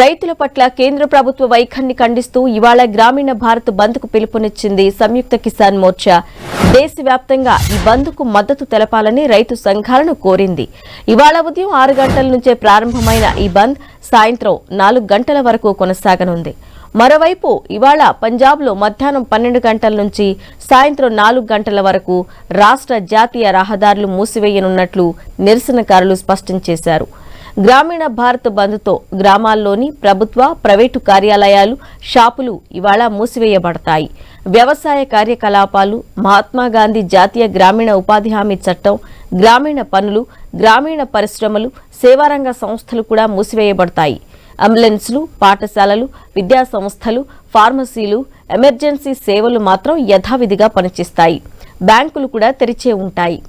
రైతుల పట్ల కేంద్ర ప్రభుత్వ వైఖరిని ఖండిస్తూ ఇవాళ గ్రామీణ భారత్ బంద్కు పిలుపునిచ్చింది సంయుక్త కిసాన్ మోర్చా. దేశవ్యాప్తంగా ఈ బంద్కు మద్దతు తెలపాలని రైతు సంఘాలను కోరింది. ఇవాళ ఉదయం 6 గంటల నుంచే ప్రారంభమైన ఈ బంద్ సాయంత్రం 4 గంటల వరకు కొనసాగనుంది. మరోవైపు ఇవాళ పంజాబ్లో మధ్యాహ్నం 12 గంటల నుంచి సాయంత్రం 4 గంటల వరకు రాష్ట్ర జాతీయ రహదారులు మూసివేయనున్నట్లు నిరసనకారులు స్పష్టం చేశారు. గ్రామీణ భారత్ బంద్తో గ్రామాల్లోని ప్రభుత్వ, ప్రైవేటు కార్యాలయాలు, షాపులు ఇవాళ మూసివేయబడతాయి. వ్యవసాయ కార్యకలాపాలు, మహాత్మాగాంధీ జాతీయ గ్రామీణ ఉపాధి హామీ చట్టం, గ్రామీణ పనులు, గ్రామీణ పరిశ్రమలు, సేవారంగ సంస్థలు కూడా మూసివేయబడతాయి. అంబులెన్సులు, పాఠశాలలు, విద్యా సంస్థలు, ఫార్మసీలు, ఎమర్జెన్సీ సేవలు మాత్రం యథావిధిగా పనిచేస్తాయి. బ్యాంకులు కూడా తెరిచే ఉంటాయి.